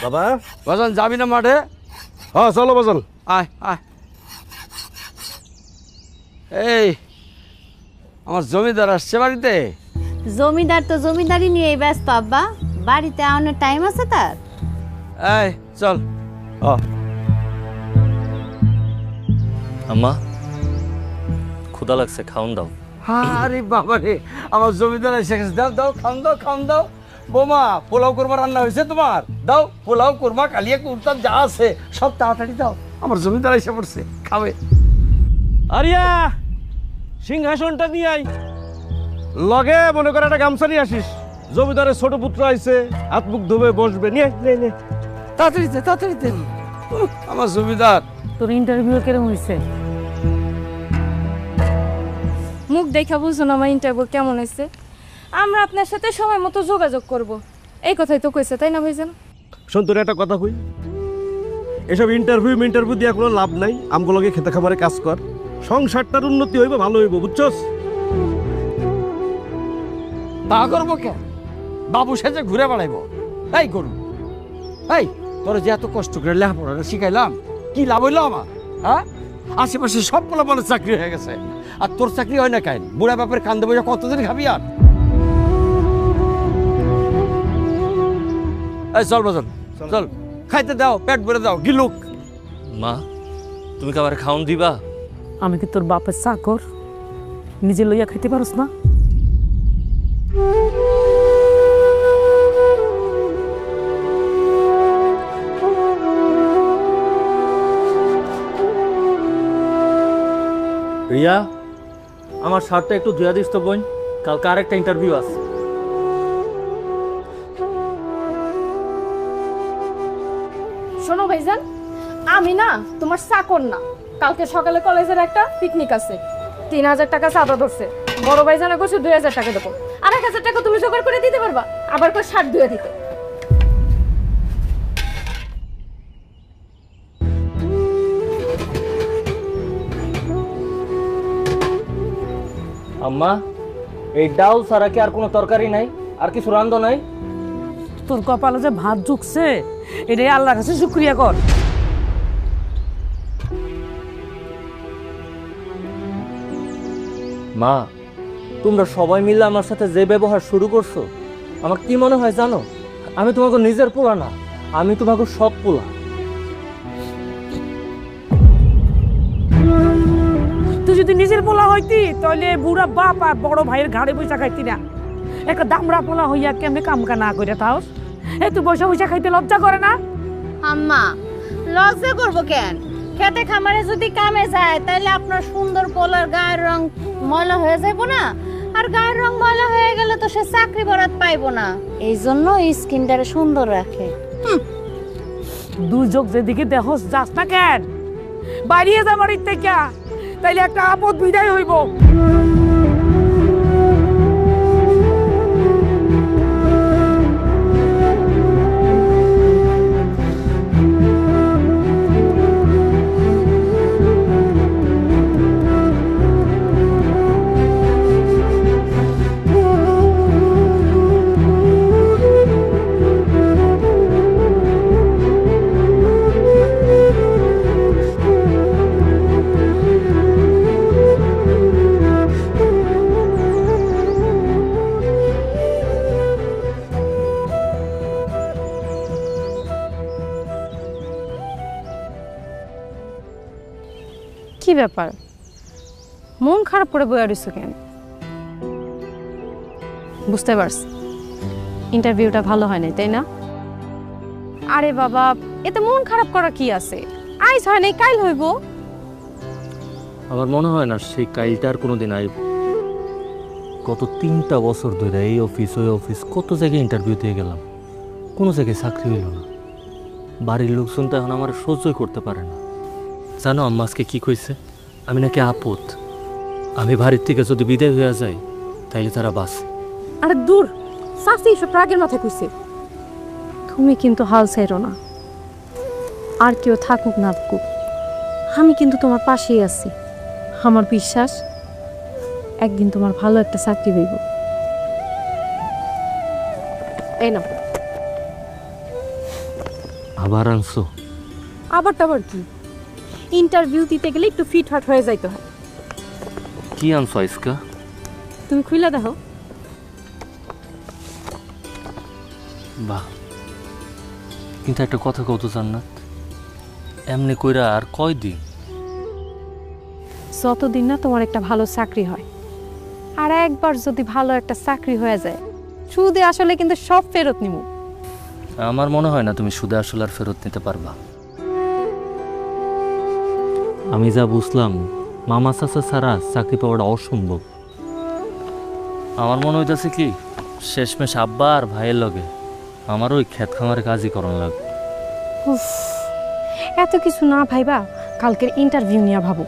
বাবা বাজান যাবি না মাঠে? হ্যাঁ চলো বাজান। আয় আয়। এই আমার জমিদার আসছে বাড়িতে। জমিদার তো জমিদারি নিয়ে ব্যস্ত আব্বা, বাড়িতে আনার টাইম আছে তার? এই চল। আম্মা ক্ষুধা লাগছে, খাওন দাও। আরে বাবা রে, আমার জমিদার এসে গেছে। দাও দাও, খাওন দাও, খাওন দাও। বোমা, পোলাও কোরমা রান্না হয়েছে তোমার? দাও, পোলাও কোরমা কালিয়া কুর্তাম যা আছে সব তাড়াতাড়ি দাও। আমার জমিদার এসে পড়ছে, খাবে। আরিয়া সিংহাসনটা নিয়ে আই, লগে মনে করে একটা গামছা নিয়ে আসিস। জমিদারের ছোট পুত্র আইছে, হাত মুখ ধুবে বসবে। নিয়ে নে তাড়াতাড়ি দে, তাড়াতাড়ি দে। আমার জমিদার। তোর ইন্টারভিউ কেমন হয়েছে? মুখ দেখা বুঝুন আমার ইন্টারভিউ কেমন হয়েছে। আমরা আপনার সাথে সময় মতো যোগাযোগ করব, এই কথাই তো কইছে, তাই না ভাইজান? শোন, তোর একটা কথা কই, এসব ইন্টারভিউ দিয়া কোনো লাভ নাই। আমগুলোকে খেতে খামারে কাজ কর, সংসারটার উন্নতি হইব, ভালো হইব, বুঝছস? তা করবো কেন? বাবু সেজে ঘুরে বেড়াইব। এই করু, এই তোর যে এত কষ্ট করে লেখাপড়াটা শিখাইলাম, কি লাভ হইলো আমার? হ্যাঁ, আশেপাশে সব পোলাপানের চাকরি হয়ে গেছে, আর তোর চাকরি হয় না কেন? বুড়া বাপের কান্দে বসে কতদিন খাবি আর? এই চল বাজন, চল খাইতে দাও, পেট ভরে দাও, গিলুক। মা তুমি কি আবার খাওন দিবা? আমি কি তোর বাপের চাকর? নিজে লইয়া খাইতে পারস না? রিয়া, আমার শার্টটা একটু ধুয়া দিস তো বোন, কালকে আরেকটা ইন্টারভিউ আছে। শোনো ভাইজান, আমি না তোমার চাকর না। কালকে সকালে কলেজের একটা পিকনিক আছে, 3000 টাকা চাঁদা ধরছে। বড় ভাইজানে কইছে 2000 টাকা দেবো, আর 1000 টাকা তুমি জোগাড় করে দিতে পারবা? আবার কই শার্ট ধুয়ে দিতে। আম্মা এই ডাল ছাড়া কি আর কোনো তরকারি নাই? আর কিছু রান্ধো নাই? তোর কপালে যে ভাত ঢুকছে, এটাই আল্লাহর কাছে শুকরিয়া কর। মা তোমরা সবাই মিলে আমার সাথে যে ব্যবহার শুরু করছো, আমার কি মনে হয় জানো? আমি তোমাকে নিজের পোলা না, আমি তোমাকে সৎ পোলা। তুই যদি নিজের পোলা হইতি, তাহলে বুড়া বাপ আর বড় ভাইয়ের ঘাড়ে বৈশা খাইতি না। একটা দামড়া পোলা হইয়া কেমনে কামকা না করে তাহস? এই তুই বৈশা বৈশা খাইতে লজ্জা করে না? আম্মা, লজ্জা করবো কেন? খেতে খামারে যদি কামে যায়, তাহলে আপনার সুন্দর পোলার গায়ের রং ময়লা হয়ে যাবো না? আর গায়ের রং ময়লা হয়ে গেলে তো সে চাকরি বরাত পাইবো না। এই জন্য স্কিনটারে সুন্দর রাখে। দুই চোখ যেদিকে দেখস যাস না কেন? বাড়িয়ে যা বাড়ির থেকে, তাইলে একটা আপদ বিদায় হইব। কি ব্যাপার, মন খারাপ করে বইয়া রইছো কেন? বুঝতে পারছি ইন্টারভিউটা ভালো হয় নাই, তাই না? আরে বাবা, এতে মন খারাপ করা কি আছে? আইস হয় নাই, কাইল হইব। আমার মনে হয় না সেই কাইলটা আর কোনোদিন আইব। গত 3টা বছর ধরে এই অফিস ওই অফিস কত জায়গায় ইন্টারভিউ দিয়ে গেলাম, কোনো জায়গায় চাকরি হইল না। বাড়ির লোকজন তো এখন আমার সহ্যই করতে পারে না। জানো আম্মা আজকে কি কইছে? আমি নাকি আপদ, আমি বাড়ির থেকে যদি বিদায় হয়ে যাই তাইলে তারা বাঁচে। আরে দূর, সাসি এসব রাগের মাথায় কইছে। তুমি কিন্তু হাল ছাইরো না, আর কেউ থাকুক না থাকুক, আমি কিন্তু তোমার পাশেই আছি। আমার বিশ্বাস একদিন তোমার ভালো একটা চাকরি হইব। এই নাও। আবার আনছো? আবার টাবার কি, ইন্টারভিউ দিতে গেলে একটু ফিট হাট হয়ে যাইতে হয়। কি আনছো আইসকা? তুমি খুইলা দেখো। বাহ, কিন্তু একটা কথা কত জান্নাত, এমনি কইরা আর কয়দিন? যতদিন না তোমার একটা ভালো চাকরি হয়। আর একবার যদি ভালো একটা চাকরি হয়ে যায়, সুদে আসলে কিন্তু সব ফেরত নিব। আমার মনে হয় না তুমি সুদে আসলে আর ফেরত নিতে পারবা। আমি যা বুঝলাম, মামা চাচা ছাড়া চাকরি পাওয়াটা অসম্ভব। আমার মনে হইতেছে কি, শেষমেশ আব্বা আর ভাইয়ের লগে আমার ওই ক্ষেত খামারে কাজই করানো লাগবে। উফ, এত কিছু না ভাইবা, কালকের ইন্টারভিউ নিয়ে ভাবো।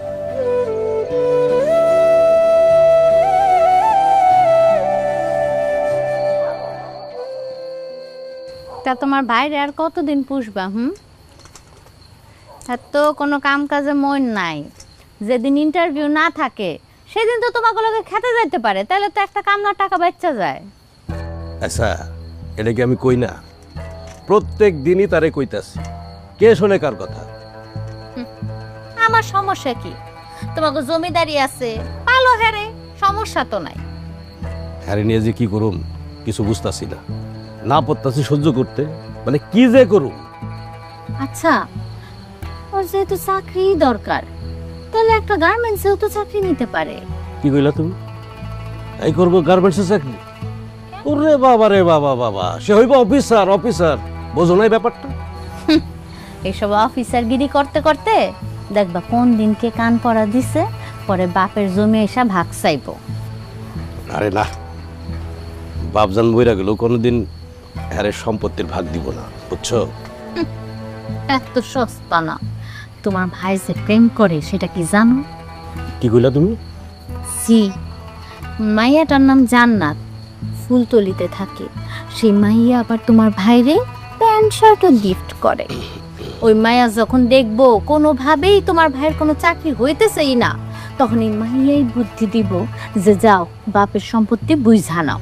তা তোমার বাইরে আর কতদিন পুষবা? এত কোনো কাম কাজে মন নাই। যেদিন ইন্টারভিউ না থাকে সেদিন তো তোমাকে লোকে খেতে যাইতে পারে, তাহলে তো একটা কামনার টাকা বাচ্চা যায়। আচ্ছা, এটা কি আমি কই না? প্রত্যেক দিনই তারে কইতাছি, কে শোনে কার কথা? আমার সমস্যা কি? তোমাকে জমিদারি আছে, পালো হেরে, সমস্যা তো নাই। হ্যারে নিয়ে যে কি করুম কিছু বুঝতাছি না, না পড়তাছি সহ্য করতে, মানে কি যে করুম। আচ্ছা, ওর যেহেতু চাকরি দরকার, তাহলে একটা গার্মেন্টসেও তো চাকরি নিতে পারে। কি কইলা তুমি? এই করবো গার্মেন্টসে চাকরি? ওরে বাবা রে বাবা বাবা, সে হইব অফিসার। অফিসার বোঝো নাই ব্যাপারটা? এসব অফিসারগিরি করতে করতে দেখবা কোন দিনকে কান পড়া দিছে, পরে বাপের জমি এসা ভাগ চাইব। আরে না, বাপজান বইরা গেল কোনোদিন হ্যারে সম্পত্তির ভাগ দিব না, বুঝছো? এত সস্তা না। তোমার ভাই যে প্রেম করে সেটা কি জানো? কি কইলা তুমি? জি, মাইয়াটার নাম জান্নাত, ফুলতলিতে থাকে। সেই মাইয়া আবার তোমার ভাইরে প্যান্ট শার্টও গিফট করে। ওই মাইয়া যখন দেখবো কোনোভাবেই তোমার ভাইয়ের কোনো চাকরি হইতেছেই না, তখন এই মাইয়াই বুদ্ধি দিব যে যাও বাপের সম্পত্তি বুঝা নাও।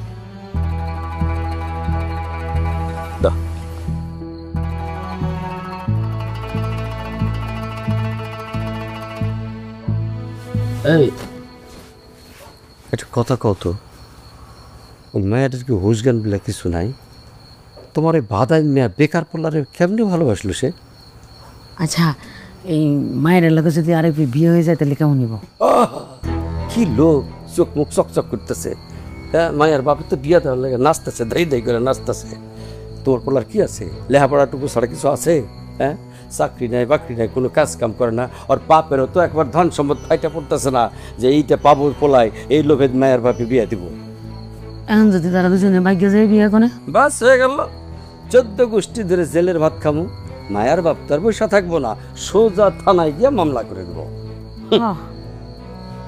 এই একটা কথা কত, ওই মেয়েটার কি হুশ জ্ঞান বলে কিছু নাই? তোমার এই বাদাই মেয়া বেকার পোলারে কেমনি ভালোবাসলো সে? আচ্ছা, এই মায়ের এলাকা যদি আরেক বিয়ে হয়ে যায় তাহলে কেমন নিব? কি লোক, চোখ মুখ চকচক করতেছে। হ্যাঁ, মায়ের বাপের তো বিয়া দেওয়ার লাগে নাচতেছে, দাই দাই করে নাচতেছে। তোর পোলার কি আছে? লেখাপড়াটুকু ছাড়া কিছু আছে? হ্যাঁ, চাকরি নাই বাকরি নাই, কোনো কাজ কাম করে না। আর বাপেরও তো একবার ধন সম্পদ ফাইটা পড়তেছে না যে এইটা পাবো পোলায়, এই লোভে মায়ের বাপে বিয়া দিব। এখন যদি তারা দুজনে ভাগ্য যায় বিয়ে করে, বাস হয়ে গেল, 14 গোষ্ঠী ধরে জেলের ভাত খামু। মায়ের বাপ তার বসে থাকবো না, সোজা থানায় গিয়ে মামলা করে দেবো।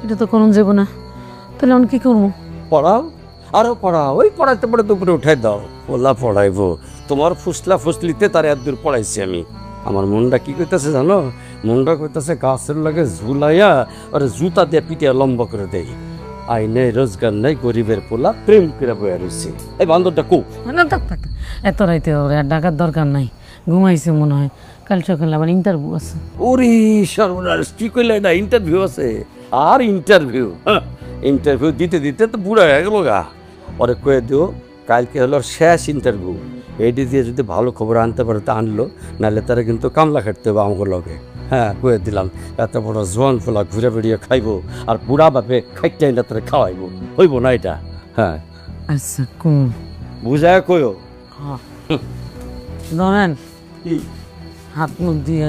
এটা তো করুন যাব না, তাহলে আমি কি করবো? পড়াও, আরো পড়াও, ওই পড়াইতে পড়াতে উপরে উঠাই দাও। ওলা পড়াইবো, তোমার ফুসলা ফুসলিতে তার এত দূর পড়াইছি আমি। আমার মনটা কি কইতাছে জানো? মনটা কইতাছে গাছের লাগে ঝুলাইয়া আর জুতা দিয়ে পিটিয়া লম্বা করে দেই। আই নেই, রোজগার নেই, গরিবের পোলা প্রেম করে বয়ে রয়েছে। এই বান্দরটা কো না, থাক থাক, এত রাইতে ওরে আর ডাকার দরকার নাই, ঘুমাইছে মনে হয়। কাল সকালে আবার ইন্টারভিউ আছে। ওরে সর্বনাশ, কি কইলে না ইন্টারভিউ আছে? আর ইন্টারভিউ, ইন্টারভিউ দিতে দিতে তো বুড়া হয়ে গেল গা। ওরে কয়ে দিও কালকে হলো শেষ ইন্টারভিউ, এইটি দিয়ে যদি ভালো খবর আনতে পারে তা আনলো, নাহলে তারা কিন্তু কামলা খাটতে হবে আমাকে লগে। হ্যাঁ, কয়ে দিলাম, এত বড় জোয়ান ফোলা ঘুরে বেড়িয়ে খাইবো আর বুড়া বাপে খাইতে না তারা খাওয়াইবো, হইব না এটা? হ্যাঁ, আচ্ছা কোন বুঝায় কয়ো। ধরেন হাত মুখ দিয়ে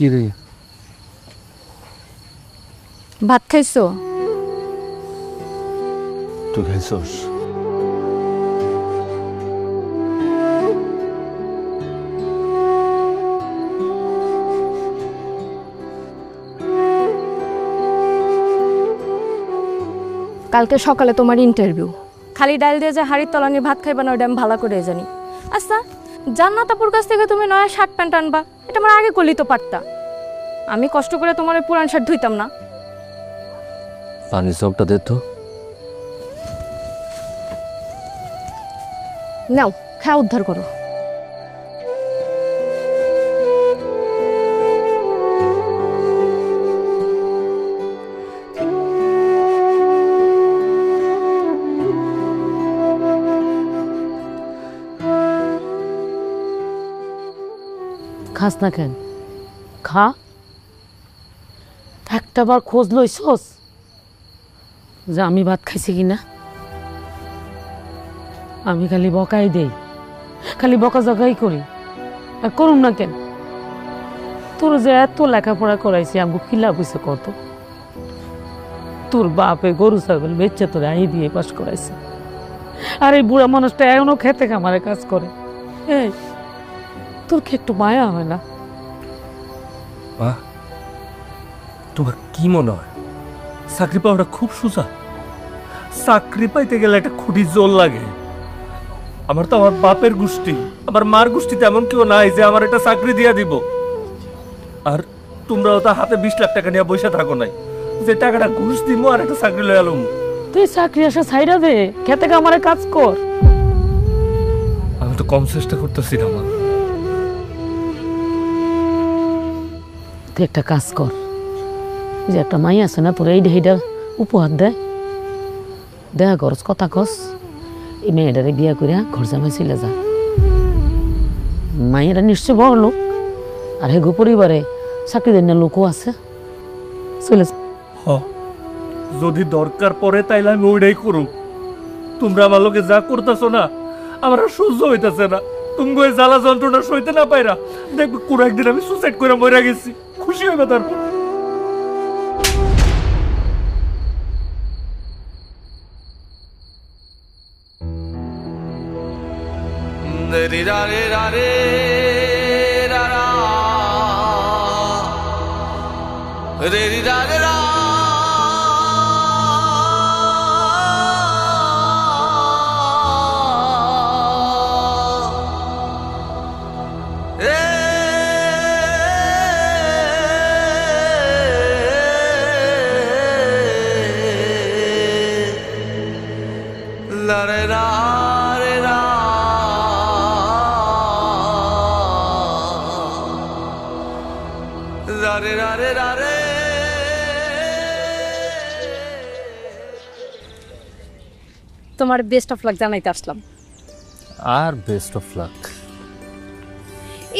কি রে? ভাত খাইছো? তুই খাইছস? কালকে সকালে তোমার ইন্টারভিউ, খালি ডাল দিয়ে যে হাড়ির তলা নিয়ে ভাত খাইবা না ওটা আমি ভালো করে জানি। আচ্ছা, জান্নাত আপুর কাছ থেকে তুমি নয়া শার্ট প্যান্ট আনবা, এটা আমার আগে করলেই তো পারতা। আমি কষ্ট করে তোমার ওই পুরান শার্ট ধুইতাম না। পানির চকটা দে তো। নাও, খাওয়া উদ্ধার করো। খাস না কেন? খা। একটা বার খোঁজ লইছস যে আমি ভাত খাইছি কিনা? আমি খালি বকাই দেই, খালি বকা জকাই করি, আর করুম না কেন? তোর যে এত লেখাপড়া করাইছি আমি কিলা বুঝে কত? তোর বাপে গরু ছাগল বেচে তোর আই দিয়ে পাস করাইছে, আর এই বুড়া মানুষটা এখনো খেতে খামারে কাজ করে। এই তোর কি একটু মায়া হয় না? মা, তোমার কি মনে হয় চাকরি পাওয়াটা খুব সোজা? চাকরি পাইতে গেলে একটা খুঁটি জোর লাগে। আমার তো আমার বাপের গোষ্ঠী, আমার মার গোষ্ঠীতে এমন কেউ নাই যে আমার একটা চাকরি দিয়ে দিব। আর তোমরাও তো হাতে 20 লাখ টাকা নিয়ে বসে থাকো নাই যে টাকাটা ঘুষ দিব আর একটা চাকরি লয়ে আলুম। তুই চাকরি আসা ছাইরা দে, খেতে খামারে কাজ কর। আমি তো কম চেষ্টা করতেছি না মা। তুই একটা কাজ কর, যে একটা মাই আছে না তোর এই ঢেইটা উপহার দেয়, দেখা করস, কথা কস, এই মেয়েটারে বিয়া করে ঘর জামাই ছিলে যা। মায়েরা নিশ্চয় বড় লোক, আর হেগো পরিবারে চাকরি দেন লোকও আছে, চলে যা। যদি দরকার পড়ে তাইলে আমি ওইটাই করুম। তোমরা আমার লোকে যা করতেছো না আমার আর সহ্য হইতেছে না। তুমি ওই জ্বালা যন্ত্রণা সইতে না পাইরা দেখবে কোনো একদিন আমি সুসাইড করে মরে গেছি, খুশি হইবে তারপর। তোমার বেস্ট অফ লাক জানাইতে আসলাম। আর বেস্ট অফ লাক।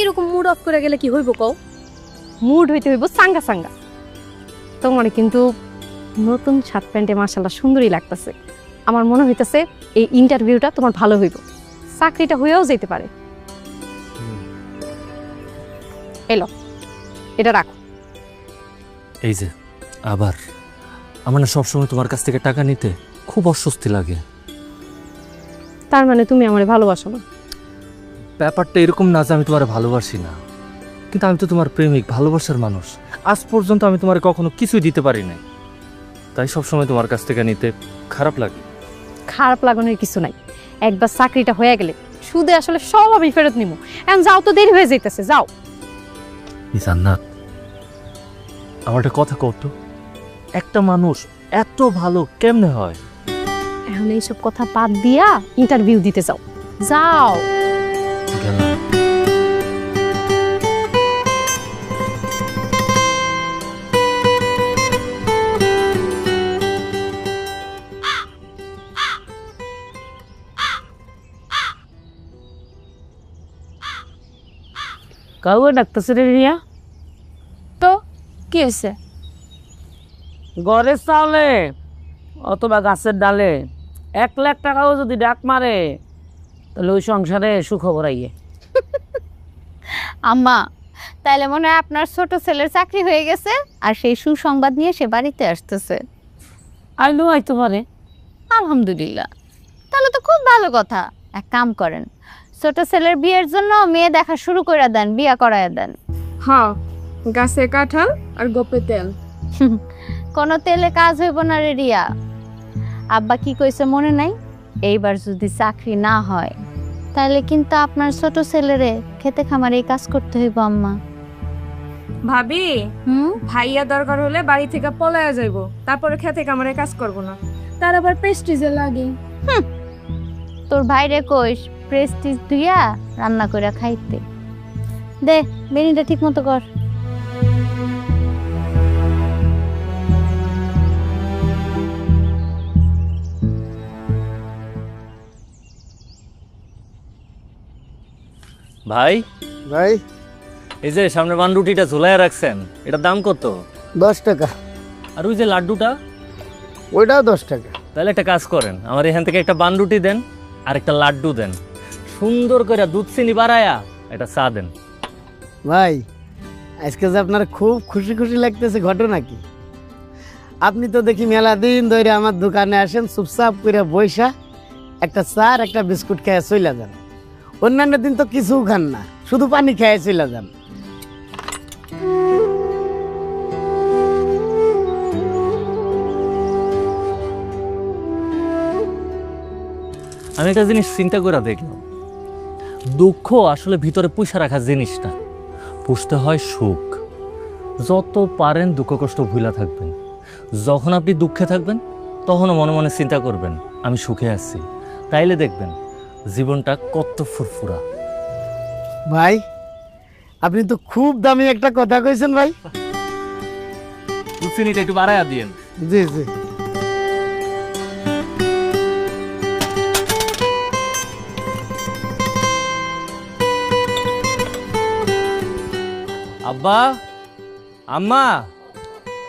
এরকম মুড অফ করে গেলে কি হইব কও? মুড হইতে হইব সাঙ্গা সাঙ্গা। তোমার কিন্তু নতুন শার্ট প্যান্টে মাশাআল্লাহ সুন্দরই লাগতেছে। আমার মনে হইতেছে এই ইন্টারভিউটা তোমার ভালো হইব, চাকরিটা হয়েও যেতে পারে। এলো, এটা রাখো। এই যে আবার আমার না সবসময় তোমার কাছ থেকে টাকা নিতে খুব অস্বস্তি লাগে। তার মানে তুমি আমারে ভালোবাসো না? ব্যাপারটা এরকম না যে আমি তোমার ভালোবাসি না, কিন্তু আমি তো তোমার প্রেমিক, ভালোবাসার মানুষ। আজ পর্যন্ত আমি তোমার কখনো কিছুই দিতে পারি নাই, তাই সবসময় তোমার কাছ থেকে নিতে খারাপ লাগে। খারাপ লাগানোর কিছু নাই, একবার চাকরিটা হয়ে গেলে সুদে আসলে সব আমি ফেরত নিব। এখন যাও তো, দেরি হয়ে যাইতেছে, যাও। জান্নাত, আমার একটা কথা কও তো, একটা মানুষ এত ভালো কেমনে হয়? এখন এইসব কথা বাদ দিয়া ইন্টারভিউ দিতে যাও, যাও। গেলাম। কাউকে ডাকতেছে রে রিয়া? তো কি হয়েছে? ঘরের চাউলে অথবা গাছের ডালে 1 লাখ টাকাও যদি ডাক মারে তাহলে ওই সংসারে সুখবর আইয়ে। আম্মা, তাইলে মনে হয় আপনার ছোট ছেলের চাকরি হয়ে গেছে আর সেই সুসংবাদ নিয়ে সে বাড়িতে আসতেছে। আইলো আইতে পারে। আলহামদুলিল্লাহ, তাহলে তো খুব ভালো কথা। এক কাম করেন, ছোট ছেলের বিয়ের জন্য মেয়ে দেখা শুরু করে দেন, বিয়া করায় দেন। হ্যাঁ, গাছে কাঁঠাল আর গোপে তেল। কোনো তেলে কাজ হইব না রে রিয়া। আব্বা কি কইছে মনে নাই? এইবার যদি চাকরি না হয় তাহলে কিন্তু আপনার ছোট ছেলেরে খেতে খামারে কাজ করতে হইব আম্মা। ভাবি, ভাইয়া দরকার হলে বাড়ি থেকে পলায়া যাইব, তারপরে খেতে কামড়ে কাজ করব না। তার আবার প্রেস্টিজে লাগে। তোর ভাইরে কইস প্রেস্টিজ দিয়া রান্না করে খাইতে দে। বেনিটা ঠিক মতো কর। ভাই ভাই এই যে সামনে বানরুটিটা ঝুলাইয়া রাখছেন, এটার দাম কত? 10 টাকা। আর ওই যে লাড্ডুটা, ওইটাও 10 টাকা। তাহলে একটা কাজ করেন, আমার এখান থেকে একটা বানরুটি দেন আর একটা লাড্ডু দেন, সুন্দর করে দুধ চিনি বাড়ায়া একটা চা দেন। ভাই আজকে যে আপনার খুব খুশি খুশি লাগতেছে, ঘটনা কি? আপনি তো দেখি মেলা দিন ধরে আমার দোকানে আসেন, চুপচাপ করে বইসা একটা চা আর একটা বিস্কুট খেয়ে চলে যান। অন্যান্য দিন তো কিছু খান না, শুধু পানি খেয়ে চলে যান। আমি একটা জিনিস চিন্তা করে দেখলাম, দুঃখ আসলে ভিতরে পুষা রাখা জিনিস না, পুষতে হয় সুখ। যত পারেন দুঃখ কষ্ট ভুলা থাকবেন। যখন আপনি দুঃখে থাকবেন তখনও মনে মনে চিন্তা করবেন আমি সুখে আছি, তাইলে দেখবেন জীবনটা কত ফুরফুরা। ভাই আপনি তো খুব দামি একটা কথা কইছেন ভাই। দুধ চিনিটা একটু বাড়াইয়া দিয়েন। জি জি। আব্বা, আম্মা,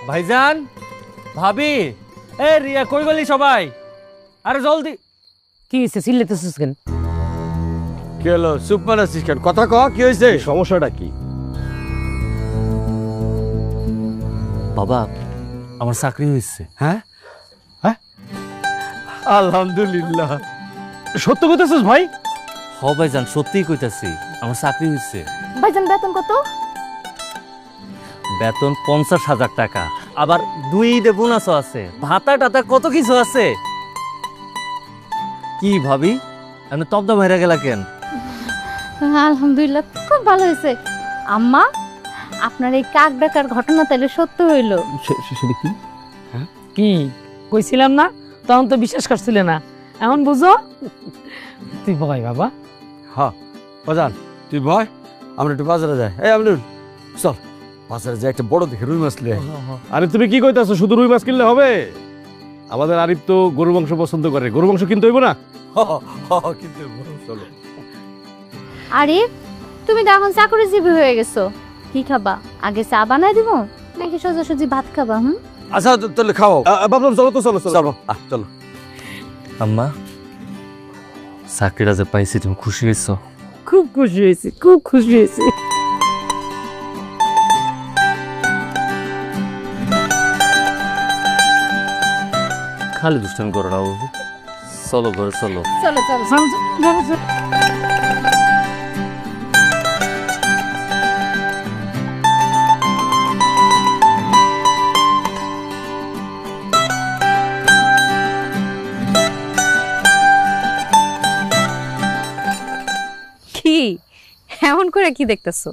ভাইজান, ভাবি, এ রিয়া কই গলি সবাই? আরে জলদি। কি হয়েছে, চিল্লাতেছিস কেন? কি হলো? চুপ মানে আছিস কেন? কথা কহ, কি হয়েছে? সমস্যাটা কি? বাবা, আমার চাকরি হয়েছে। হ্যাঁ হ্যাঁ, আলহামদুলিল্লাহ। সত্য কইতেছিস ভাই? হ ভাইজান, সত্যিই কইতাছি, আমার চাকরি হয়েছে। ভাইজান বেতন কত? বেতন 50,000 টাকা, আবার 2 ঈদে বোনাসও আছে, ভাতা টাতা কত কিছু আছে। কি ভাবি, আপনি তবদা মেরে গেলা কেন? আলহামদুলিল্লাহ, খুব ভালো হয়েছে। আম্মা, আপনার এই কাক ডাকার ঘটনা তাহলে সত্য হইল? সেটা কি? কি কইছিলাম না, তখন তো বিশ্বাস করছিলে না, এখন বুঝো। তুই ভয় বাবা। হ্যাঁ বাজান, তুই ভয়, আমরা একটু বাজারে যাই। এই আমিনুল, চল বাজারে যাই, একটা বড় দেখে রুই মাছ নিয়ে আই। আরে তুমি কি কইতাছো? শুধু রুই মাছ কিনলে হবে? আমাদের আরিফ তো গরু মাংস পছন্দ করে, গরু মাংস কিনতে হইব না? কিন্তু চলো। আরে তুমি তো এখন চাকরিজীবী হয়ে গেছো, কি খাবা? আগে চা বানাই দিব নাকি সোজাসুজি ভাত খাবা? আচ্ছা তাহলে খাও। ভাবলাম চলো তো, চলো চলো। চলো চলো। আম্মা, চাকরিটা যে পাইছি তুমি খুশি হয়েছো? খুব খুশি হয়েছি, খুব খুশি হয়েছি। খালি দুষ্টামি করো না বাবু, চলো ঘরে চলো। চলো চলো। চল, চল, চল, চল। কি এমন করে কি দেখতেছো?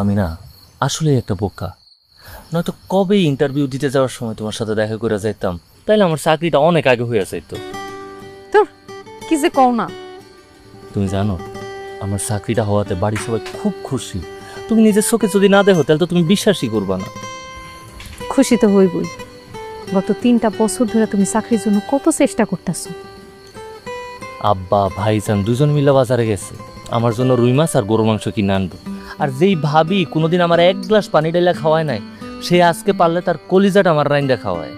আমি না আসলে একটা বোকা, নয়তো কবে ইন্টারভিউ দিতে যাওয়ার সময় তোমার সাথে দেখা করে যাইতাম, তাইলে আমার চাকরিটা অনেক আগে হয়ে যাইতো। তোর কি যে কও না। তুমি জানো আমার চাকরিটা হওয়াতে বাড়ির সবাই খুব খুশি। তুমি নিজের চোখে যদি না দেখো তাহলে তো তুমি বিশ্বাসই করবা না। খুশি তো হইবই, গত 3টা বছর ধরে তুমি চাকরির জন্য কত চেষ্টা করতেছো। আব্বা ভাইজান দুজন মিলে বাজারে গেছে আমার জন্য রুই মাছ আর গরু মাংস কিনে আনবো। আর যেই ভাবি কোনোদিন আমার 1 গ্লাস পানি ডাইলা খাওয়ায় নাই, সে আজকে পারলে তার কলিজাটা আমার রাইন্দা খাওয়ায়।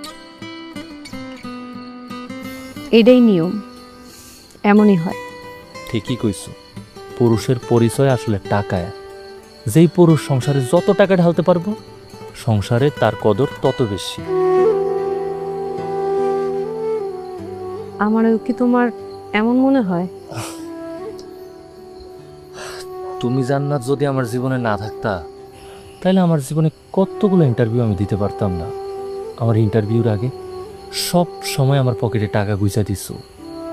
এটাই নিয়ম, এমনই হয়। ঠিকই কইছো, পুরুষের পরিচয় আসলে টাকায়। যেই পুরুষ সংসারে যত টাকা ঢালতে পারবো সংসারে তার কদর তত বেশি। আমারও কি তোমার এমন মনে হয়? তুমি জান্নাত যদি আমার জীবনে না থাকতা তাহলে আমার জীবনে কতগুলো ইন্টারভিউ আমি দিতে পারতাম না। আমার ইন্টারভিউর আগে সব সময় আমার পকেটে টাকা গুঁজা দিচ্ছ,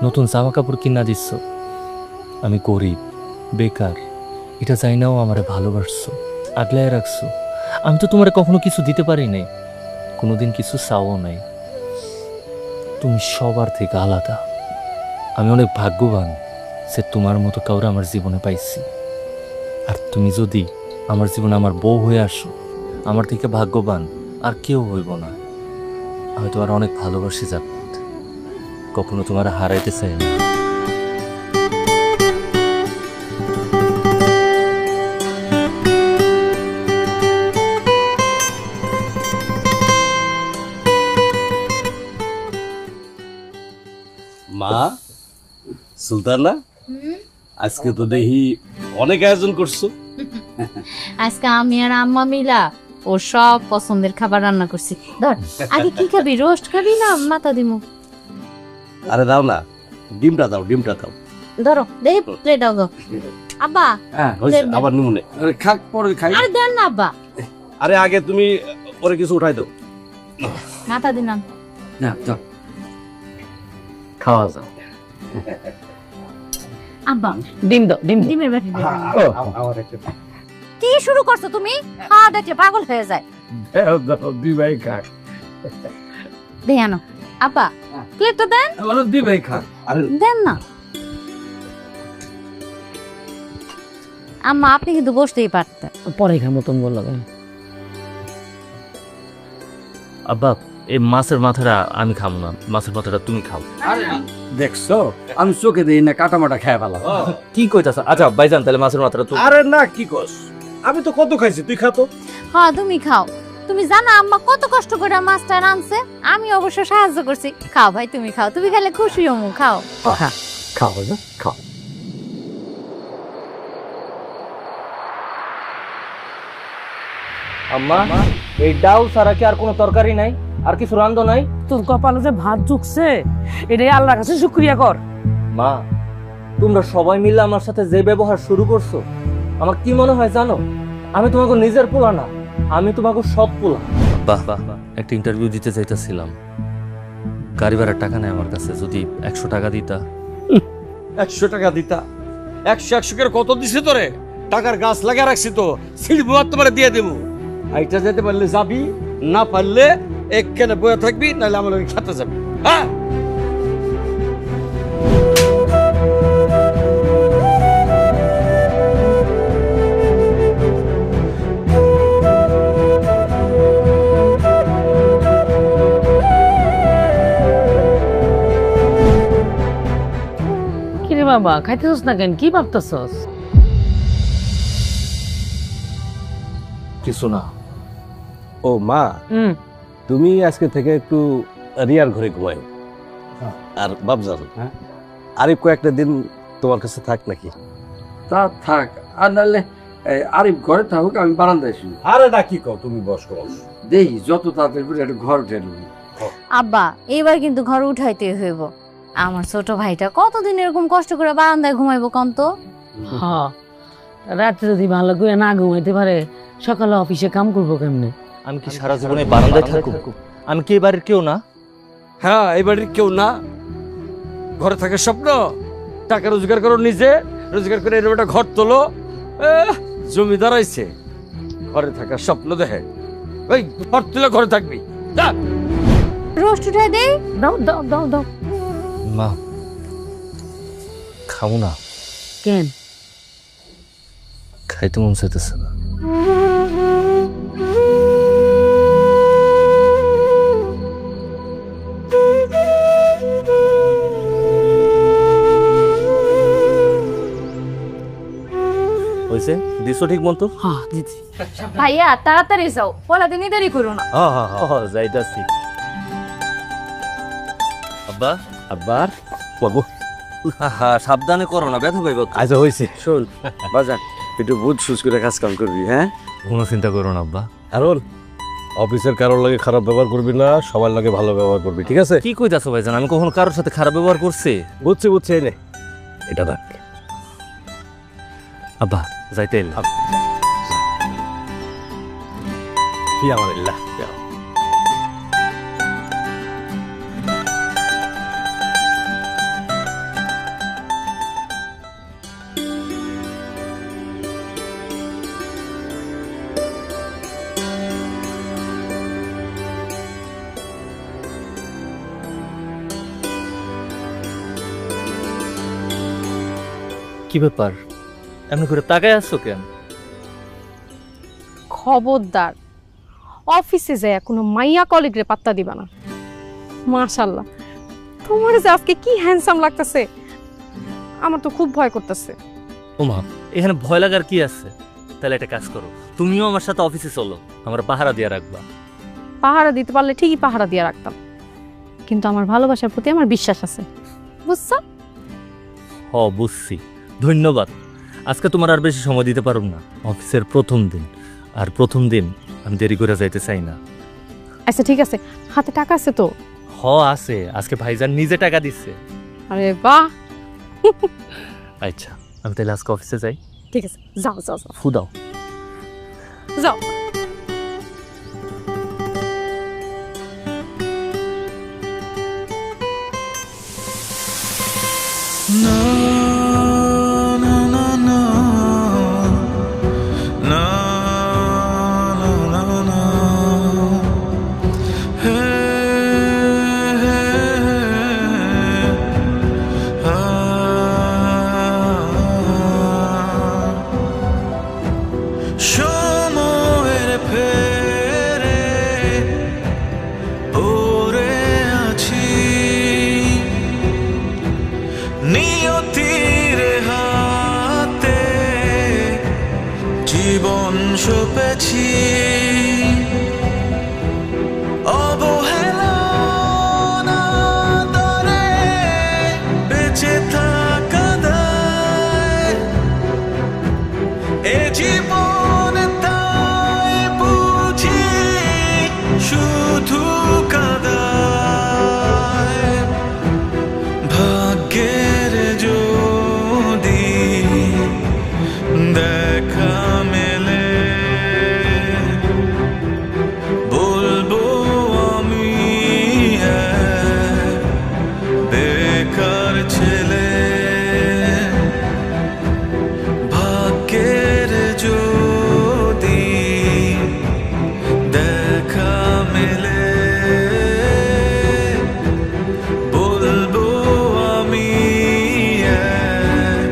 নতুন জামা কাপড় কিনা দিচ্ছ। আমি গরিব বেকার এটা চাই নাও আমারে ভালোবাসছো, আগলায় রাখছো। আমি তো তোমারে কখনো কিছু দিতে পারি নাই, কোনোদিন কিছু চাও নাই। তুমি সবার থেকে আলাদা। আমি অনেক ভাগ্যবান যে তোমার মতো কাউরে আমার জীবনে পাইছি। আর তুমি যদি আমার জীবনে আমার বউ হয়ে আসো, আমার থেকে ভাগ্যবান আর কেউ হইব না। আমি তোমার অনেক ভালোবাসি জান্নাত, কখনো তোমার হারাইতে চাই না। মা সুলতানা, আজকে তো দেখি অনেক আয়োজন করছো। আজকে আমি আর আম্মা মিলা ও সব পছন্দের খাবার রান্না করছি। ধর আগে কি খাবি, রোস্ট খাবি না মাথা দিমু? আরে দাও না, ডিমটা দাও, ডিমটা দাও। ধরো দেখি প্লেট দাও। আব্বা হয়েছে, দেন। আবার নিমুনে। আরে খাক পরে খাই। আরে দেন না আব্বা, আরে আগে তুমি পরে কিছু উঠাই দাও। মাথা দিলাম। না যাও, খাওয়া যাও। আব্বা ডিম দাও, ডিম দাও। ডিমের বাটি দে। কি শুরু করছো তুমি? দেখলে পাগল হয়ে যায়। দুই ভাই খাক। দেন আব্বা প্লেটটা দেন। বলো দুই ভাই খাক। দেন না আম্মা, আপনি কিন্তু বসতেই পারতেন। পরে খাবো তুমি বললো কেন? আব্বা এই মাছের মাথাটা আমি খাবো না, মাছের মাথাটা তুমি খাও। আরে দেখছো আমি চোখে দিই না, কাটা মাটা খেয়ে ফেলাম। কি কইতাছ? আচ্ছা ভাইজান তাহলে মাছের মাথাটা তুমি। আরে না, কি কস, আমি তো কত খাইছি, তুই খা তো। হ্যাঁ তুমি খাও। তুমি জানো আম্মা কত কষ্ট করে মাছটা রাঁধছে, আমি অবশ্য সাহায্য করছি। খাও ভাই, তুমি খাও, তুমি খেলে খুশি হমু। খাও। খাও না খাও। আম্মা এই ডাল ছাড়া কি আর কোনো তরকারি নাই? আর কিছু রান্ধো নাই? তোর কপালে যে ভাত ঝুকছে এটাই আল্লাহর কাছে শুকরিয়া কর। মা তোমরা সবাই মিলে আমার সাথে যে ব্যবহার শুরু করছো, আমার কি মনে হয় জানো? আমি তোমাকে নিজের পোলা না, আমি তোমাকে সব পোলা। বাহ বাহ, একটা ইন্টারভিউ দিতে চাইতেছিলাম, গাড়ি ভাড়ার টাকা নেই আমার কাছে, যদি 100 টাকা দিতা। 100 টাকা দিতা? 100 করে কত দিছে তোরে? টাকার গাছ লাগা রাখছি তো, সিঁড়ি বুয়ার তোমার দিয়ে দেবো। আইটা যেতে পারলে যাবি, না পারলে একখানে বয়ে থাকবি, নাহলে আমার ওই খেতে যাবি। হ্যাঁ কিরে বাবা, খাইতেছস না কেন? কি ভাবতেছস? কিছু না। ও মা, হুম, তুমি আজকে থেকে একটু রিয়ার ঘরে ঘুমাই। আর বাবজান, আরিফ কয়েকটা দিন তোমার কাছে থাক নাকি? তা থাক, আর নাহলে আরিফ ঘরে থাকুক, আমি বারান্দায় শুনি। আরে না, কি কও, তুমি বসো। দেখি যত তাড়াতাড়ি করে একটা ঘর উঠে নেবো। আব্বা এবার কিন্তু ঘর উঠাইতে হইব। আমার ছোট ভাইটা কতদিন এরকম কষ্ট করে বারান্দায় ঘুমাইবো কম তো? হ্যাঁ, রাতে যদি ভালো করে না ঘুমাইতে পারে সকালে অফিসে কাম করবো কেমনে? আমি কি সারা জীবনে বারান্দায় থাকবো? আমি কি এবারের কেউ না? হ্যাঁ এবারে কেউ না, ঘরে থাকার স্বপ্ন। টাকা রোজগার করো নিজে, রোজগার করে এরকম একটা ঘর তোলো। জমিদার আইছে, ঘরে থাকার স্বপ্ন দেখে। ওই ঘর তুলে ঘরে থাকবি। যা। রোস্ট উঠাই দেই। দাও দাও দাও দাও। মা খাও না, কেন? খাইতে মন চাইতেছে না। হয়েছে? দিছো ঠিক মতো? হ্যাঁ দিদি। ভাইয়া তাড়াতাড়ি যাও, পলা দিনই দেরি করো না। হ্যাঁ হ্যাঁ হ্যাঁ যাইতাছি। আব্বা আবার বাবু, সাবধানে করো না, ব্যথা পাইব। আচ্ছা হয়েছে। শোন বাজান, একটু বুঝ সুঝ করে কাজ কাম করবি, হ্যাঁ? কোনো চিন্তা করো না আব্বা। আরল অফিসের কারোর লাগে খারাপ ব্যবহার করবি না, সবার লাগে ভালো ব্যবহার করবি, ঠিক আছে? কি কইতাছো ভাইজান? আমি কখনো কারোর সাথে খারাপ ব্যবহার করছি? বুঝছি এই নে এটা দেখ। আব্বা যাইতে এলাম। কি আমার ইল্লাহ। কি ব্যাপার, এমনি করে তাকায় আসছো কেন? খবরদার অফিসে যায় কোনো মাইয়া কলিগরে পাত্তা দিবা না। মাশাআল্লাহ, তোমার যে আজকে কি হ্যান্ডসাম লাগতেছে, আমার তো খুব ভয় করতেছে। ওমা, এখানে ভয় লাগার কি আছে? তাহলে একটা কাজ করো, তুমিও আমার সাথে অফিসে চলো, আমার পাহারা দিয়ে রাখবা। পাহারা দিতে পারলে ঠিকই পাহারা দিয়ে রাখতাম, কিন্তু আমার ভালোবাসার প্রতি আমার বিশ্বাস আছে, বুঝছো? হ, বুঝছি, ধন্যবাদ। আজকে তোমার আর বেশি সময় দিতে পারব না, অফিসের প্রথম দিন, আর প্রথম দিন আমি দেরি করে যাইতে চাই না। আচ্ছা ঠিক আছে, হাতে টাকা আছে তো? হ আছে, আজকে ভাইজান নিজে টাকা দিচ্ছে। আরে বাহ। আচ্ছা, আমি তাহলে আজকে অফিসে যাই। ঠিক আছে, যাও যাও যাও ফু দাও। যাও। সময়ের ফেরে পড়ে আছি, নিয়তির হাতে জীবন সঁপেছি। অবহেলা না দরে বেঁচে থাকা দায়, এ জীবন তাই বুঝি শুধু কাদায়। ভাগ্যের যদি দেখা মেলে, বলবো আমি এক বেকার ছেলে। ভাগ্যের যদি দেখা মেলে, বলবো আমি এক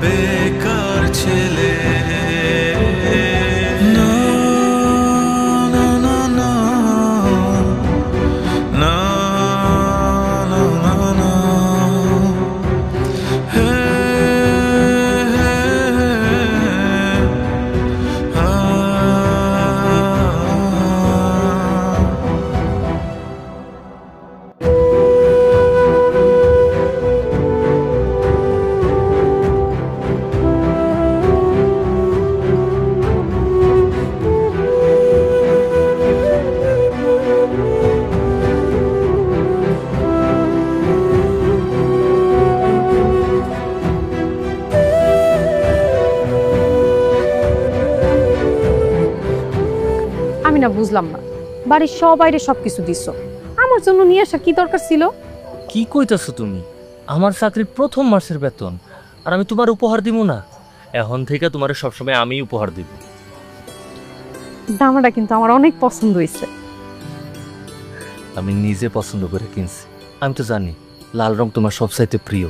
বেকার ছেলে। না না না না না না না না, হে হে আ। আমি না বুঝলাম না, বাড়ির সবাইরে সবকিছু দিছো, আমার জন্য নিয়ে আসা কি দরকার ছিল? কি কইতাছো তুমি? আমার চাকরির প্রথম মাসের বেতন, আর আমি তোমার উপহার দিব না? এখন থেকে তোমার সবসময় আমি উপহার দিব। জামাটা কিন্তু আমার অনেক পছন্দ হয়েছে। আমি নিজে পছন্দ করে কিনছি। আমি তো জানি লাল রং তোমার সবচাইতে প্রিয়,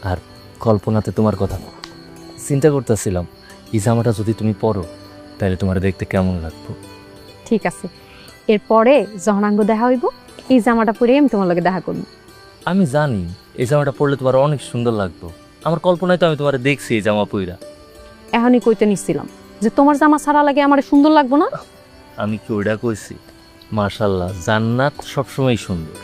আর কল্পনাতে তোমার কথা চিন্তা করতেছিলাম, এই জামাটা যদি তুমি পরো তাহলে তোমার দেখতে কেমন লাগবে। ঠিক আছে, এরপরে যখন আঙ্গ দেখা হইব, এই জামাটা পরে আমি তোমার লগে দেখা করবো। আমি জানি এই জামাটা পরলে তোমার অনেক সুন্দর লাগবে। আমার কল্পনায় তো আমি তোমার দেখছি এই জামা পইরা। এখনই কইতে নিছিলাম যে তোমার জামা ছাড়া লাগে আমার সুন্দর লাগবো না। আমি কি ওইটা কইছি? মাশাআল্লাহ, জান্নাত সবসময় সুন্দর।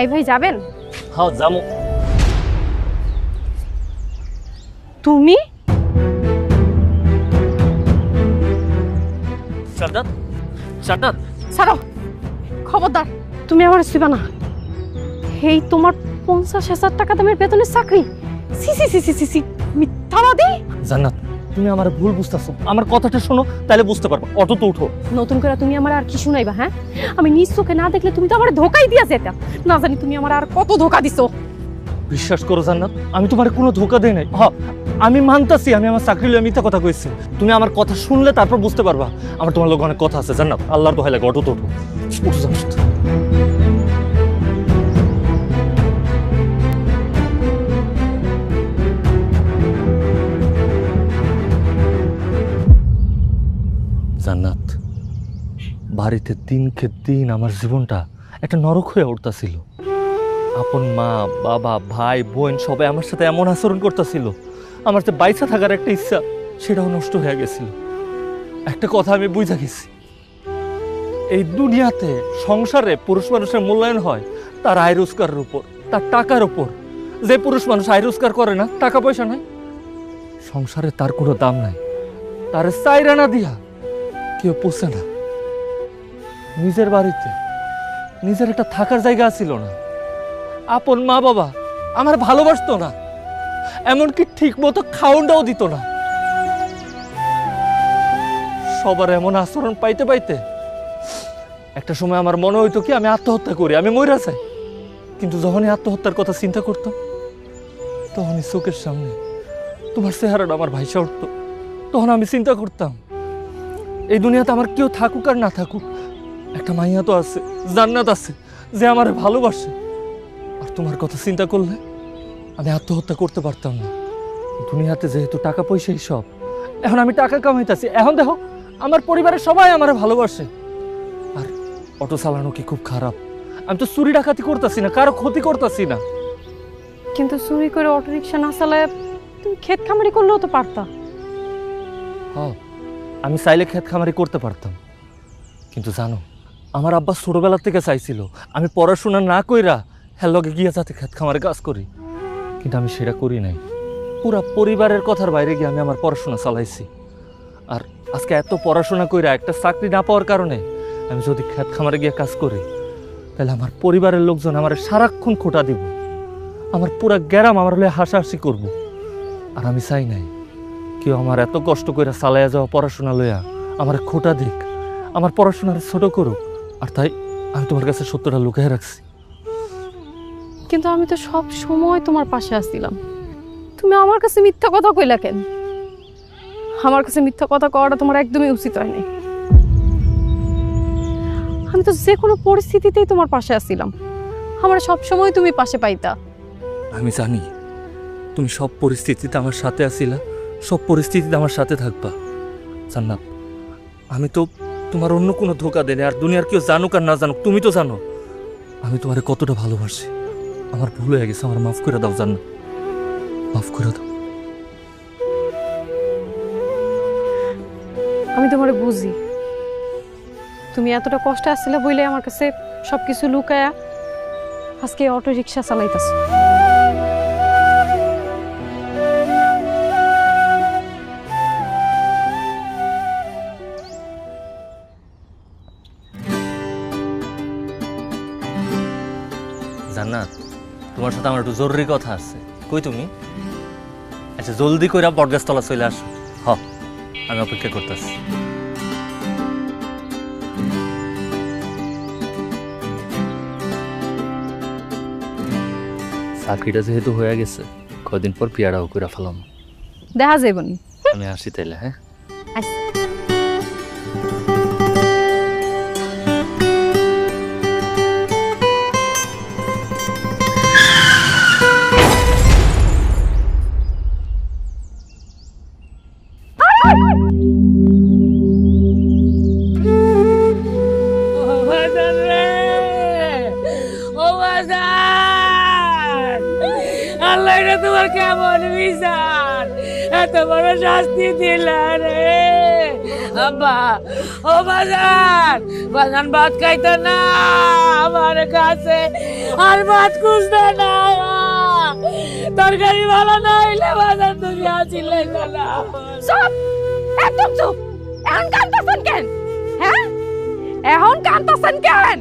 এই ভাই যাবেন? হ্যাঁ যাবো। তুমি? সাদ্দাত, সাদ্দাত, ছাড়ো, খবরদার, তুমি আমার ছুঁইবা না। এই তোমার 50,000 টাকা দামের বেতনের চাকরি? সি সি সি সি সি সি, মিথ্যাবাদী। জান্নাত তুমি আমার ভুল বুঝতেছো, আমার কথাটা শোনো তাহলে বুঝতে পারবো। অটোতে উঠো। নতুন করে তুমি আমার আর কি শুনাইবা? হ্যাঁ, আমি নিজ চোখে না দেখলে তুমি তো আমার ধোকাই দিয়া যেতা। না জানি তুমি আমার আর কত ধোকা দিছো। বিশ্বাস করো জান্নাত, আমি তোমার কোনো ধোকা দেই নাই। হ্যাঁ আমি মানতাছি আমি আমার চাকরি লইয়া মিথ্যা কথা কইছি। তুমি আমার কথা শুনলে তারপর বুঝতে পারবা আমার তোমার লোক অনেক কথা আছে। জান্নাত আল্লাহর দোহাই লাগে, অটোতে উঠো। উঠো জান্নাত। জান্নাত, বাড়িতে দিনকে দিন আমার জীবনটা একটা নরক হয়ে উঠতাছিল। আপন মা বাবা ভাই বোন সবাই আমার সাথে এমন আচরণ করতেছিল, আমার যে বাইসা থাকার একটা ইচ্ছা সেটাও নষ্ট হয়ে গেছিল। একটা কথা আমি বুঝা গেছি, এই দুনিয়াতে সংসারে পুরুষ মানুষের মূল্যায়ন হয় তার আয় রোজগারের উপর, তার টাকার উপর। যে পুরুষ মানুষ আয় রোজগার করে না, টাকা পয়সা নাই, সংসারে তার কোনো দাম নাই। তার চাইরানা দিয়া কেউ পোষে না। নিজের বাড়িতে নিজের একটা থাকার জায়গা ছিল না, আপন মা বাবা আমার ভালোবাসতো না, এমনকি ঠিক মতো খাওয়াটাও দিত না। সবার এমন আচরণ পাইতে পাইতে একটা সময় আমার মনে হইতো কি আমি আত্মহত্যা করি, আমি মইরা যাই। কিন্তু যখনই আত্মহত্যার কথা চিন্তা করতাম তখনই চোখের সামনে তোমার চেহারাটা আমার ভাইসা উঠতো। তখন আমি চিন্তা করতাম এই দুনিয়াতে আমার কেউ থাকুক আর না থাকুক, একটা মাইয়া তো আছে, জান্নাত আছে, যে আমার ভালোবাসে। আর তোমার কথা চিন্তা করলে আমি আত্মহত্যা করতে পারতাম না। দুনিয়াতে যেহেতু টাকা পয়সাই সব, এখন আমি টাকা কামাইতেছি, এখন দেখো আমার পরিবারের সবাই আমার ভালোবাসে। আর অটো চালানো কি খুব খারাপ? আমি তো চুরি ডাকাতি করতেছি না, কারো ক্ষতি করতেছি না। কিন্তু চুরি করে অটো রিক্সা না চালায় তুমি ক্ষেত খামারি করলেও তো পারতা। হ্যাঁ আমি চাইলে ক্ষেত খামারি করতে পারতাম, কিন্তু জানো আমার আব্বা ছোটবেলা থেকে চাইছিল আমি পড়াশোনা না কইরা হ্যাঁ লগে গিয়া যাতে ক্ষেত খামারে কাজ করি, কিন্তু আমি সেটা করি নাই। পুরা পরিবারের কথার বাইরে গিয়ে আমি আমার পড়াশোনা চালাইছি। আর আজকে এত পড়াশোনা কইরা একটা চাকরি না পাওয়ার কারণে আমি যদি ক্ষেত খামারে গিয়ে কাজ করি তাহলে আমার পরিবারের লোকজন আমার সারাক্ষণ খোঁটা দিব, আমার পুরা গ্রাম আমার হলে হাসাহাসি করব। আর আমি চাই নাই কেউ আমার এত কষ্ট করে চালাইয়া যাওয়া পড়াশোনা লইয়া আমার খোঁটা দিক, আমার পড়াশোনার ছোট করুক। আর তাই আমি তোমার কাছে সত্যটা লুকিয়ে রাখছি। কিন্তু আমি তো সব সময় তোমার পাশে আসছিলাম, তুমি আমার কাছে মিথ্যা কথা কইলা কেন? আমার কাছে মিথ্যা কথা কওয়াটা তোমার একদমই উচিত হয়নি। আমি তো যে কোনো পরিস্থিতিতেই তোমার পাশে আসছিলাম, আমার সব সময় তুমি পাশে পাইতা। আমি জানি তুমি সব পরিস্থিতিতে আমার সাথে আছিলা, সব পরিস্থিতিতে আমার সাথে থাকবা। জান্নাত আমি তো তোমার অন্য কোনো ধোকা দেনি, আর দুনিয়ার কেউ জানুক আর না জানুক তুমি তো জানো আমি তোমারে কতটা ভালোবাসি। আমার ভুল হয়ে গেছে, আমার মাফ করে দাও জান্নাত, মাফ করে দাও। আমি তোমারে বুঝি, তুমি এতটা কষ্ট আসছিলে বইলে আমার কাছে সবকিছু লুকায়া আজকে অটো রিক্সা চালাইতেছ। জান্নাত তোমার সাথে আমার একটু জরুরি কথা আছে। কই তুমি? আচ্ছা জলদি কইরা বটগাছতলা চলে আসো। হ আমি অপেক্ষা করতেছি। চাকরিটা যেহেতু হয়ে গেছে কয়দিন পর পিয়ারাও করে ফেলাম। দেখা যাইবনি। আমি আসি তাইলে। হ্যাঁ আল্লাহ এটা তোমার কেমন বিচার, এত বড় শাস্তি দিলা রে। আব্বা ও বাজান বাজান ভাত খাইতে না আমার কাছে আর ভাত খুঁজতে না তরকারি ভালো না হইলে বাজান তুমি আসিলে না চুপ, একদম চুপ। এখন কাঁদতেছেন কেন? হ্যাঁ, এখন কাঁদতেছেন কেন?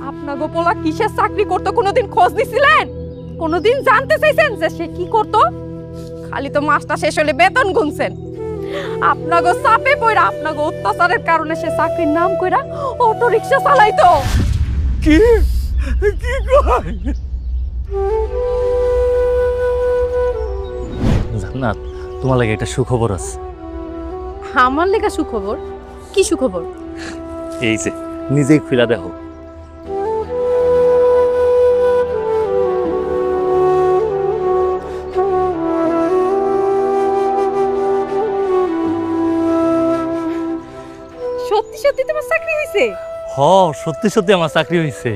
আপনার গোপলা কিসের চাকরি করতো কোনোদিন খোঁজ নিছিলেন? কোনোদিন জানতে চাইছেন যে সে কি করতো? খালি তো মাসটা শেষ হলে বেতন গুনছেন। আপনাগো চাপে পড়া, আপনাগো অত্যাচারের কারণে সে চাকরির নাম কইরা অটো রিকশা চালাইতো। কি কি কয় জান্নাত, তোমার লাগে একটা সুখবর আছে। আমার লেখা সুখবর? কি সুখবর? এই যে নিজেই খুলা দেখো। সত্যি সত্যি তোমার চাকরি হয়েছে? হ, সত্যি সত্যি আমার চাকরি হয়েছে।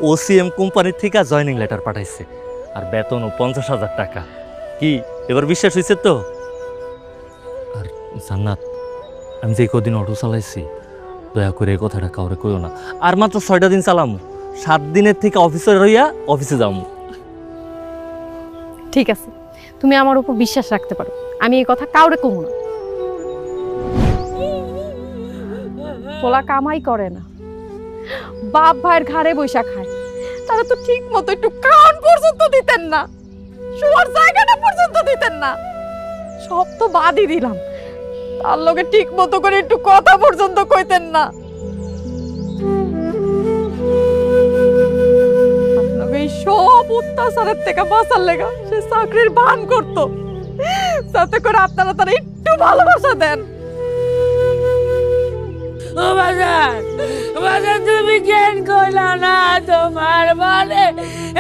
ওসিএম কোম্পানির থেকে জয়নিং লেটার পাঠাইছে, আর বেতনও 50,000 টাকা। কি এবার বিশ্বাস হয়েছে তো? আর জান্নাত, আমি যে কদিন অটো চালাইছি, দয়া করে এই কথাটা কাউরে কইও না। আর মাত্র 6টা দিন চালামু, 7 দিনের থেকে অফিসে রইয়া অফিসে যাবো। ঠিক আছে, তুমি আমার উপর বিশ্বাস রাখতে পারো, আমি এই কথা কাউরে কমু না। পোলা কামাই করে না, বাপ ভাইয়ের ঘাড়ে বৈশা খায়। তারা তো ঠিক মতো একটু কান পর্যন্ত দিতেন না, শোয়ার জায়গাটা পর্যন্ত দিতেন না। সব তো বাদই দিলাম, তার লগে ঠিক মতো করে একটু কথা পর্যন্ত কইতেন না। আপনাকে এই সব অত্যাচারের থেকে বাঁচার লেগা সে চাকরির ভান করতো, যাতে করে আপনারা তারা একটু ভালোবাসা দেন। ও বাজান, বাজান তুমি কেন কইলা না তোমার মানে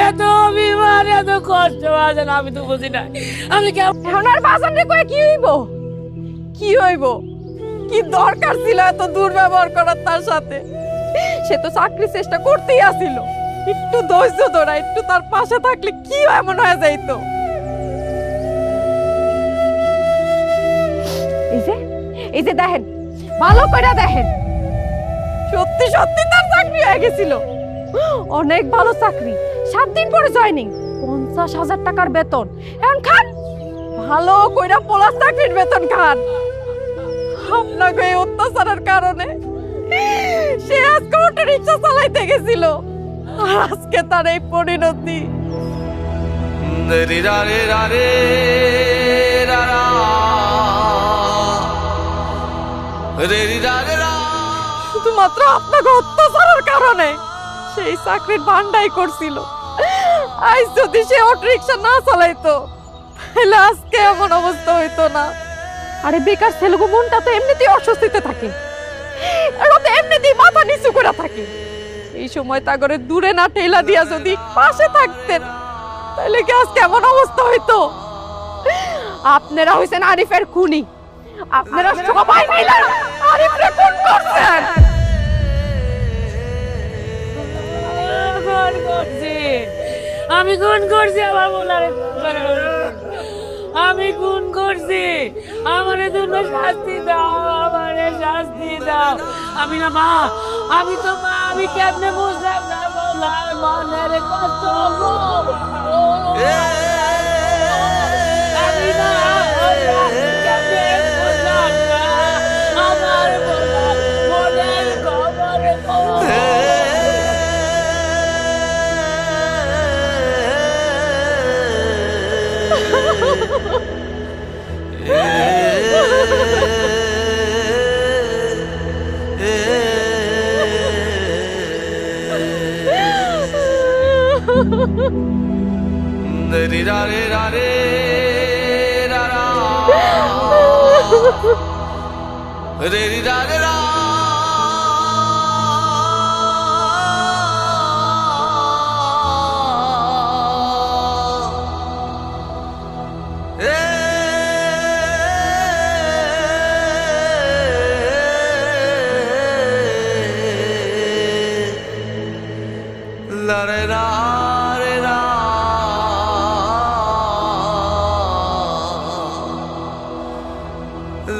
এত অভিমান এত কষ্ট বাজান? আমি তো বুঝি না, আমি কেমন এখন আর বাজান রে কয়ে কি হইব? কি হইব? কি দরকার ছিল এত দুর্ব্যবহার করার তার সাথে? সে তো চাকরি চেষ্টা করতেই আসিল, একটু ধৈর্য ধরা, একটু তার পাশে থাকলে কি এমন হয়ে যাইতো? এই যে দেখেন, ভালো করে দেখেন, সত্যি সত্যি তার চাকরি হয়ে গেছিল। অনেক ভালো চাকরি, 7 দিন পরে জয়েনিং, 50,000 টাকার বেতন। এখন খান, ভালো কইরা পোলার চাকরির বেতন খান। আপনাকে এই অত্যাচারের কারণে সে আজকে অটো রিক্সা চালাইতে গেছিল, আর আজকে তার এই পরিণতি। শুধুমাত্র আপনাকে অত্যাচারের কারণে সেই চাকরির বান্ডাই করছিল। আজ যদি সে অটো রিক্সা না চালাইতো, তাহলে আজকে এমন অবস্থা হইতো না। আরে বেকার ছেলেগো মনটা তো এমনিতেই অস্বস্তিতে থাকে, এরা তো এমনিতেই মাথা নিচু করে থাকে। এই সময় তাগরে দূরে না ঠেলা দিয়া যদি পাশে থাকতেন, তাহলে কি আজকে এমন অবস্থা হইতো? আপনারা হইছেন আরিফের খুনি, আপনারা সবাই মিলে আরিফরে খুন করছেন। খুন করছি, আমি খুন করছি আমার বলার, আমি খুন করছি। আমারে তুমি শাস্তি দাও, আমারে শাস্তি দাও। আমি না মা, আমি তো মা, আমি কেমনে বুঝলাম না বলার মনের কষ্ট গো। আমি না, আমি কেমনে বুঝলাম না আমার বলার মনের খবর গো।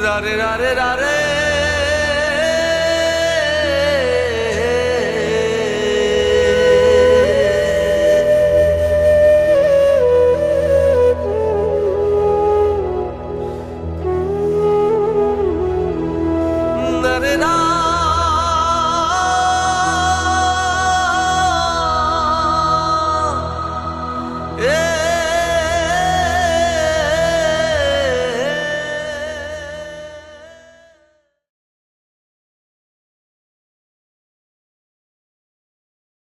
Ra re ra re ra re